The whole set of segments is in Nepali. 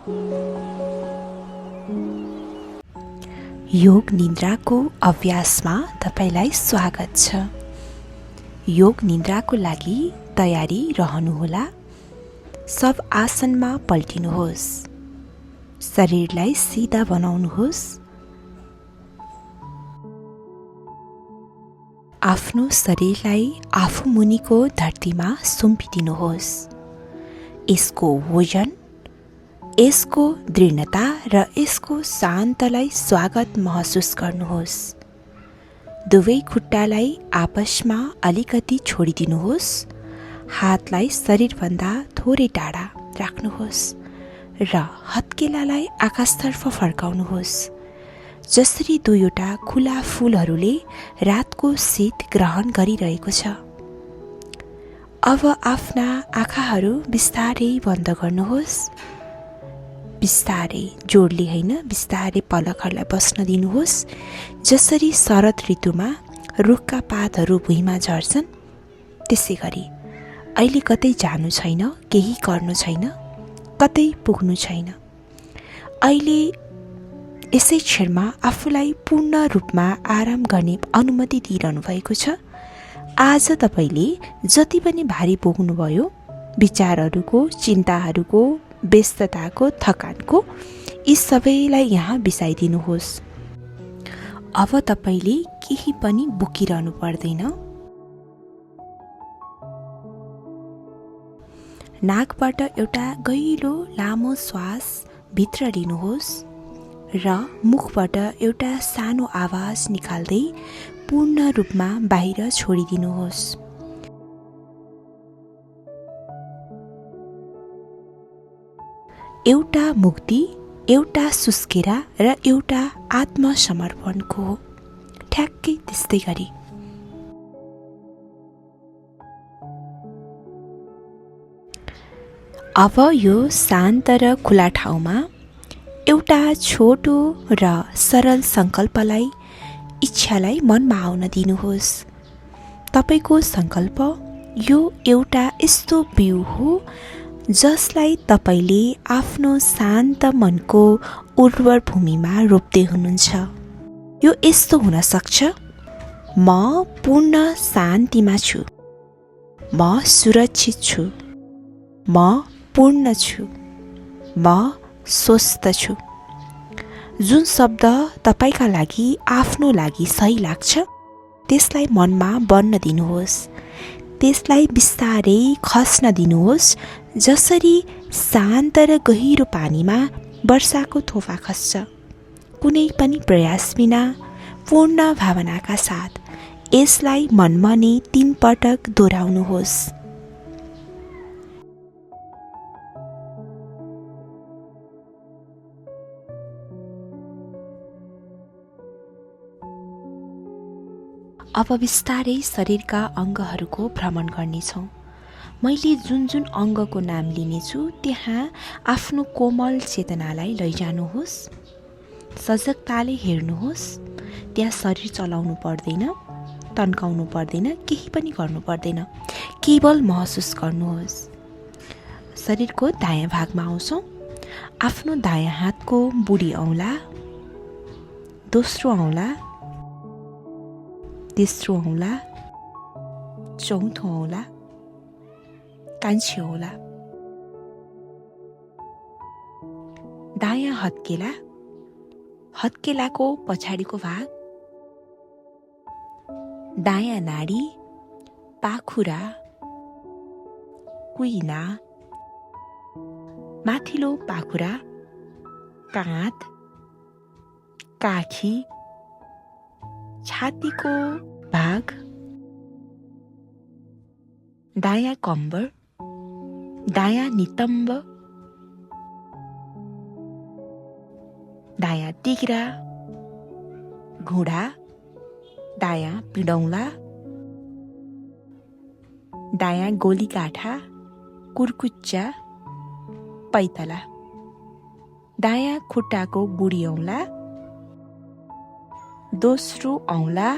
योग निद्राको अभ्यासमा तपाईलाई स्वागत छ। योग निद्राको लागि तयारी रहनुहोला। सब आसनमा पल्टिनुहोस्। शरीरलाई सिधा बनाउनुहोस्। आफ्नो शरीरलाई आफू मुनिको धरतीमा सुम्पिदिनुहोस्। यसको वजन, यसको दृढता र यसको शान्तलाई स्वागत महसुस गर्नुहोस्। दुवै खुट्टालाई आपसमा अलिकति छोडिदिनुहोस्। हातलाई शरीरभन्दा थोरै टाढा राख्नुहोस् र हत्केलालाई आकाशतर्फ फर्काउनुहोस्। जसरी दुईवटा खुला फूलहरूले रातको शीत ग्रहण गरिरहेको छ। अब आफ्ना आँखाहरू बिस्तारै बन्द गर्नुहोस्। बिस्तारै, जोडले होइन, बिस्तारै पलकहरूलाई बस्न दिनुहोस्। जसरी शरद ऋतुमा रुखका पातहरू भुइँमा झर्छन्, त्यसै गरी अहिले कतै जानु छैन, केही गर्नु छैन, कतै पुग्नु छैन। अहिले यसै क्षणमा आफूलाई पूर्ण रूपमा आराम गर्ने अनुमति दिइरहनु भएको छ। आज तपाईँले जति पनि भारी बोक्नुभयो, विचारहरूको, चिन्ताहरूको, व्यस्तताको, थकानको, यी सबैलाई यहाँ बिसाइदिनुहोस्। अब तपाईँले केही पनि बोकिरहनु पर्दैन। नाकबाट एउटा गहिरो लामो श्वास भित्र लिनुहोस् र मुखबाट एउटा सानो आवाज निकाल्दै पूर्ण रूपमा बाहिर छोडिदिनुहोस्। एउटा मुक्ति, एउटा सुस्केरा र एउटा आत्मसमर्पणको हो। ठ्याक्कै त्यस्तै गरी अब यो शान्त र खुला ठाउँमा एउटा छोटो र सरल सङ्कल्पलाई, इच्छालाई मनमा आउन दिनुहोस्। तपाईँको सङ्कल्प यो एउटा यस्तो बिउ हो जसलाई तपाईँले आफ्नो शान्त मनको उर्वर भूमिमा रोप्दै हुनुहुन्छ। यो यस्तो हुन सक्छ: म पूर्ण शान्तिमा छु, म सुरक्षित छु, म पूर्ण छु, म स्वस्थ छु। जुन शब्द तपाईँका लागि, आफ्नो लागि सही लाग्छ, त्यसलाई मनमा बन्न दिनुहोस्। त्यसलाई बिस्तारै खस्न दिनुहोस्। जसरी शान्त र गहिरो पानीमा वर्षाको थोपा खस्छ। कुनै पनि प्रयास बिना, पूर्ण भावनाका साथ यसलाई मनमा नै 3 पटक दोहोऱ्याउनुहोस्। अब बिस्तारै शरीरका अङ्गहरूको भ्रमण गर्नेछौँ। मैले जुन जुन अङ्गको नाम लिनेछु त्यहाँ आफ्नो कोमल चेतनालाई लैजानुहोस्। सजगताले हेर्नुहोस्। त्यहाँ शरीर चलाउनु पर्दैन, तन्काउनु पर्दैन, केही पनि गर्नु पर्दैन। केवल महसुस गर्नुहोस्। शरीरको दायाँ भागमा आउँछौँ। आफ्नो दायाँ हातको बुढी औँला, दोस्रो औँला, तेस्रो औँला, चौथो औँला, कान्छी औँला, दायाँ हत्केला, हत्केलाको पछाडिको भाग, दायाँ नाडी, पाखुरा, कुइना, माथिल्लो पाखुरा, काँध, काखी, छातीको भाग, दायाँ कम्बर, दायाँ नितम्ब, दायाँ तिघ्रा, घुँडा, दायाँ पिडौला, दायाँ गोलीकाठा, कुर्कुच्चा, पैतला, दायाँ खुट्टाको बुढी औँला, दोस्रो औँला,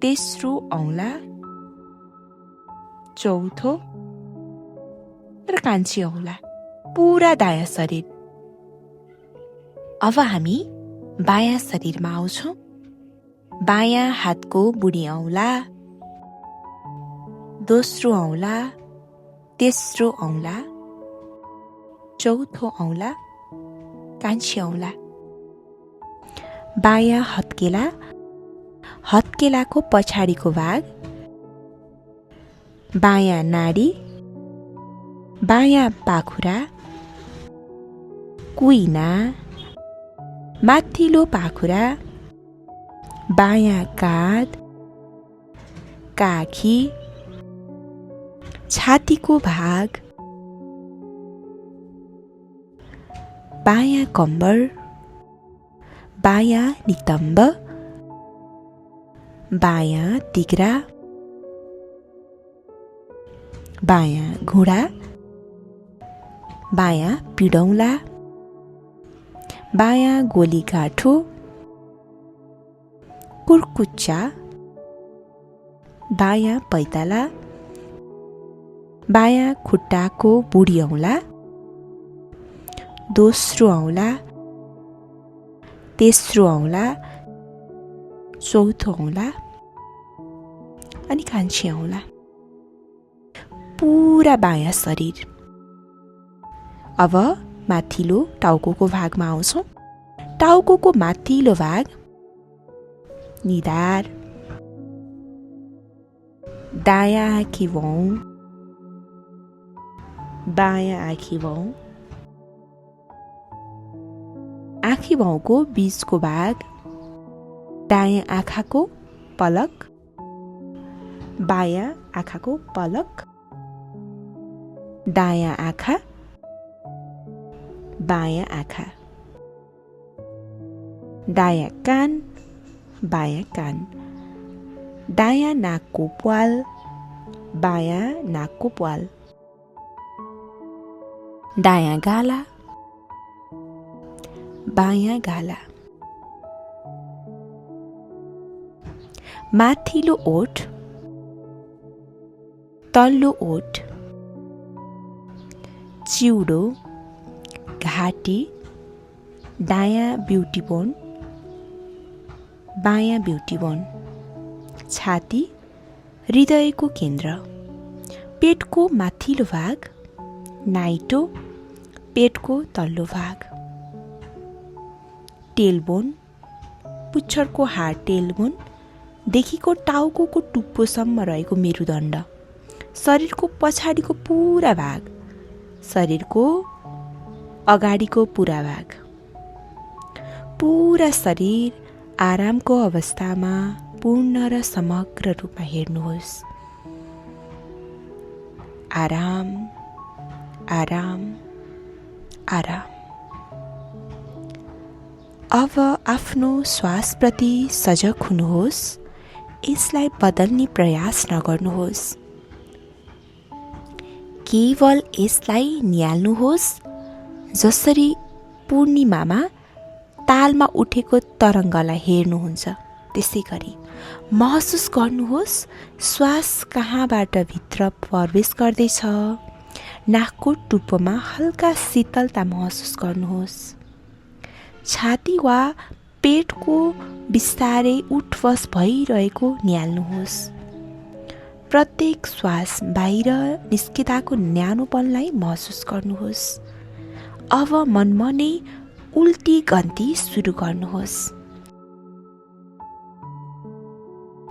तेस्रो औँला, चौथो र कान्छी औँला। पुरा दायाँ शरीर। अब हामी बायाँ शरीरमा आउँछौँ। बायाँ हातको बुढी औँला, दोस्रो औँला, तेस्रो औँला, चौथो औँला, कान्छी औँला। बायाँ हत्केला, हत्केलाको पछाडिको भाग, बायाँ नाडी, बायाँ पाखुरा, कुइना, माथिल्लो पाखुरा, बायाँ काँध, काखी, छातीको भाग, बायाँ कम्बर, बायाँ नितम्ब, बायाँ तिघ्रा, बायाँ घुँडा, बायाँ पिडौला, बायाँ गोलीगाठो, कुर्कुच्चा, बायाँ पैताला, बायाँ खुट्टाको बुढी औँला, दोस्रो औँला, तेस्रो औँला, चौथो औँला अनि कान्छी औँला। पुरा बायाँ शरीर। अब माथिल्लो टाउकोको भागमा आउँछौँ। टाउकोको माथिल्लो भाग, निधार, दायाँ आँखी भौँ, बायाँ आँखी भौँ, आँखी भौँको बीचको भाग, दायाँ आँखाको पलक, बायाँ आँखाको पलक, दायाँ आँखा, बायाँ आँखा, दायाँ कान, बायाँ कान, दायाँ नाकको प्वाल, बायाँ नाकको प्वाल, दायाँ गाला, बायाँ गाला, माथिल्लो ओठ, तल्लो ओठ, चिउडो, घाँटी, दायाँ ब्युटी बोन, बायाँ ब्युटी बोन, छाती, हृदयको केन्द्र, पेटको माथिल्लो भाग, नाइटो, पेटको तल्लो भाग, टेलबोन, पुच्छरको हाड टेलबोन देखिको टाउकोको टुप्पोसम्म रहेको मेरुदण्ड, शरीरको पछाडिको पुरा भाग, शरीरको अगाडिको पुरा भाग। पुरा शरीर आरामको अवस्थामा पूर्ण र समग्र रूपमा हेर्नुहोस्। आराम, आराम, आराम। अब आफ्नो श्वासप्रति सजग हुनुहोस्। यसलाई बदल्ने प्रयास नगर्नुहोस्। केवल यसलाई निहाल्नुहोस्, जसरी पूर्णिमामा तालमा उठेको तरङ्गलाई हेर्नुहुन्छ त्यसै गरी महसुस गर्नुहोस् श्वास कहाँबाट भित्र प्रवेश गर्दैछ। नाकको टुप्पोमा हल्का शीतलता महसुस गर्नुहोस्। छाती वा पेटको बिस्तारै उठबस भइरहेको निहाल्नुहोस्। प्रत्येक श्वास बाहिर निस्किँदाको न्यानोपनलाई महसुस गर्नुहोस्। अब मनमा नै उल्टी गन्ती सुरु गर्नुहोस्।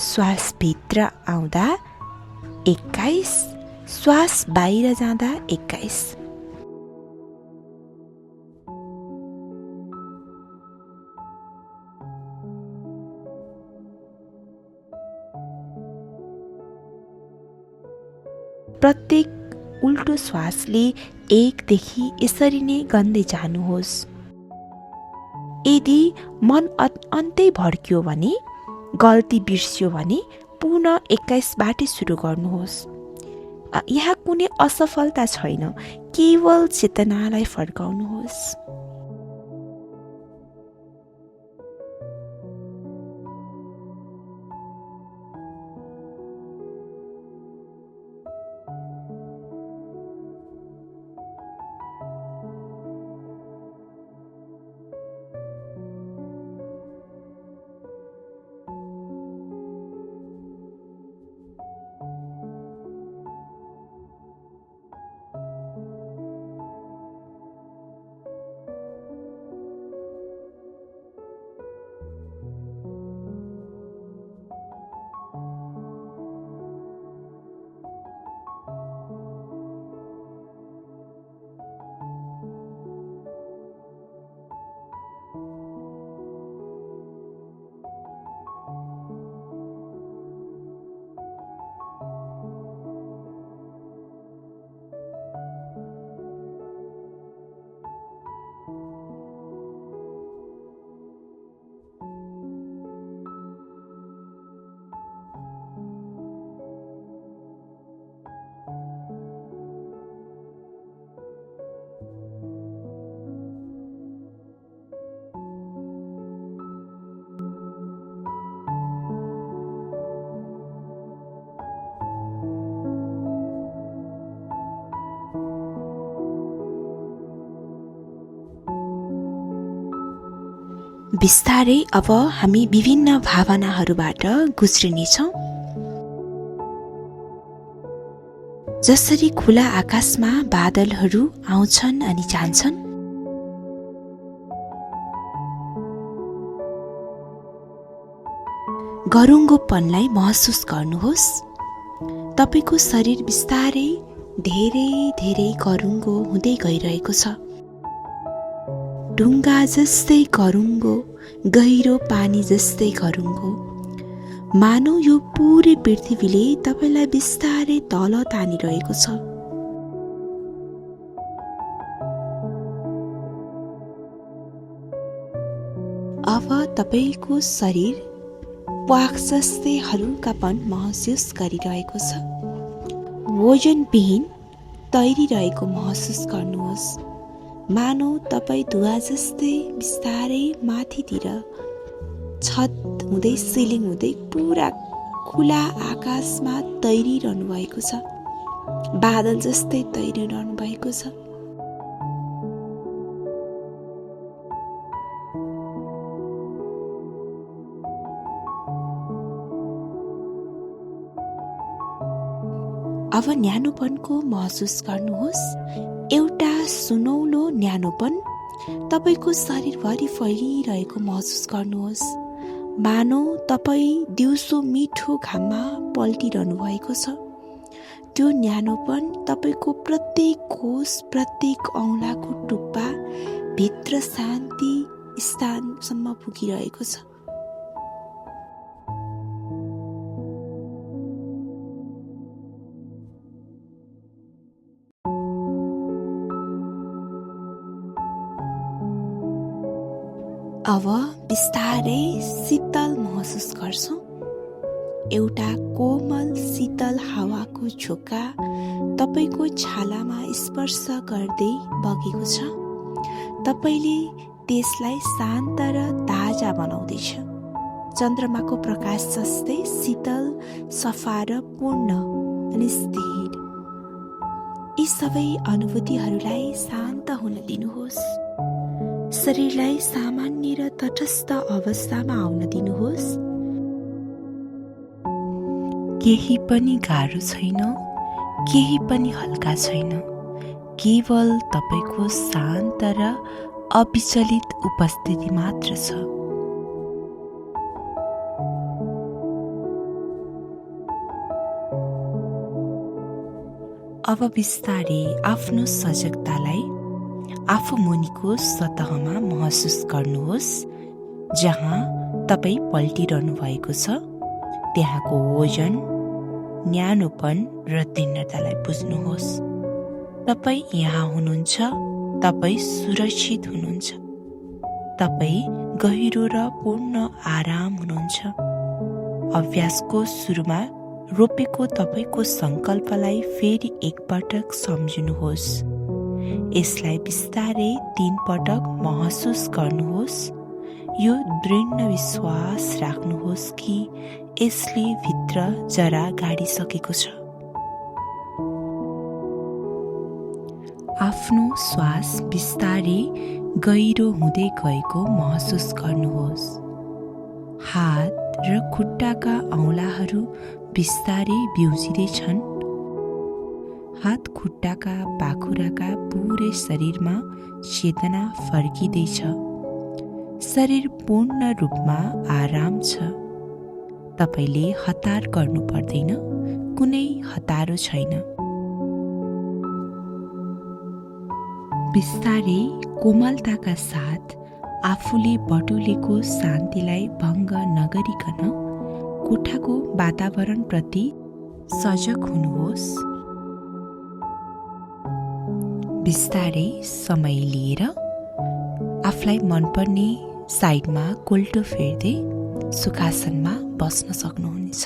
श्वास भित्र आउँदा 21, श्वास बाहिर जाँदा 21। प्रत्येक उल्टो श्वासले 1 देखि यसरी नै गन्दै जानुहोस्। यदि मन अन्तै भड्कियो भने, गल्ती बिर्सियो भने पुनः 21 बाटै सुरु गर्नुहोस्। यहाँ कुनै असफलता छैन, केवल चेतनालाई फर्काउनुहोस्। बिस्तारै अब हामी विभिन्न भावनाहरूबाट गुज्रिनेछौँ। जसरी खुला आकाशमा बादलहरू आउँछन् अनि जान्छन्, गरुङ्गोपनलाई महसुस गर्नुहोस्। तपाईको शरीर बिस्तारै धेरै धेरै गरुङ्गो हुँदै गइरहेको छ। ढुङ्गा जस्तै गरुङ्गो, गहिरो पानी जस्तै गरुङ्गो। मानौ यो पुरै पृथ्वीले तपाईलाई बिस्तारै तल तानिरहेको छ। अब तपाईको शरीर प्वाख जस्तै हलुकापन महसुस गरिरहेको छ। वजनविहीन तैरिरहेको महसुस गर्नुहोस्। मानौ तपाईँ धुवा जस्तै बिस्तारै माथितिर छत हुँदै सिलिङ हुँदै पुरा खुला आकाशमा तैरिरहनु भएको छ। बादल जस्तै तैरिरहनु भएको छ। अब न्यानोपनको महसुस गर्नुहोस्। एउटा सुनौलो न्यानोपन तपाईको शरीरभरि फैलिरहेको महसुस गर्नुहोस्। मानौ तपाईँ दिउँसो मिठो घाममा पल्टिरहनु भएको छ। त्यो न्यानोपन तपाईको प्रत्येक कोष, प्रत्येक औँलाको टुप्पा भित्र शान्ति स्थानसम्म पुगिरहेको छ। अब बिस्तारै शीतल महसुस गर्छौँ। एउटा कोमल शीतल हावाको झोका तपाईको छालामा स्पर्श गर्दै बगेको छ। तपाईले त्यसलाई शान्त र ताजा बनाउँदैछ। चन्द्रमाको प्रकाश जस्तै शीतल, सफा र पूर्ण अनि स्थिर। यी सबै अनुभूतिहरूलाई शान्त हुन दिनुहोस्। शरीरलाई सामान्य र तटस्थ अवस्थामा आउन दिनुहोस्। केही पनि गाह्रो छैन, केही पनि हल्का छैन। केवल तपाईको शान्त र अविचलित उपस्थिति मात्र छ। अब बिस्तारै आफ्नो सजगतालाई आफू मुनिको सतहमा महसुस गर्नुहोस्। जहाँ तपाईँ पल्टिरहनु भएको छ त्यहाँको ओजन, न्यानोपन र तीव्रतालाई बुझ्नुहोस्। तपाईँ यहाँ हुनुहुन्छ। तपाईँ सुरक्षित हुनुहुन्छ। तपाईँ गहिरो र पूर्ण आराम हुनुहुन्छ। अभ्यासको सुरुमा रोपेको तपाईको सङ्कल्पलाई फेरि एकपटक सम्झिनुहोस्। यसलाई बिस्तारै 3 पटक महसुस गर्नुहोस्। यो दृढ विश्वास राख्नुहोस् कि यसले भित्र जरा गाडिसकेको छ। आफ्नो श्वास बिस्तारै गहिरो हुँदै गएको महसुस गर्नुहोस्। हात र खुट्टाका औँलाहरू बिस्तारै बिउजिँदैछन्। हात खुट्टाका पाखुराका पुरै शरीरमा चेतना फर्किँदैछ। शरीर पूर्ण रूपमा आराम छ। तपाईले हतार गर्नु पर्दैन। कुनै हतारो छैन। बिस्तारै कोमलताका साथ आफूले बटुलेको शान्तिलाई भङ्ग नगरिकन कोठाको वातावरणप्रति सजग हुनुहोस्। बिस्तारै समय लिएर आफूलाई मनपर्ने साइडमा कोल्टो फेर्दै सुखासनमा बस्न सक्नुहुनेछ।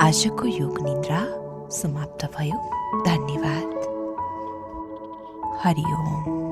आजको योग निद्रा समाप्त भयो। धन्यवाद। हरि ओम।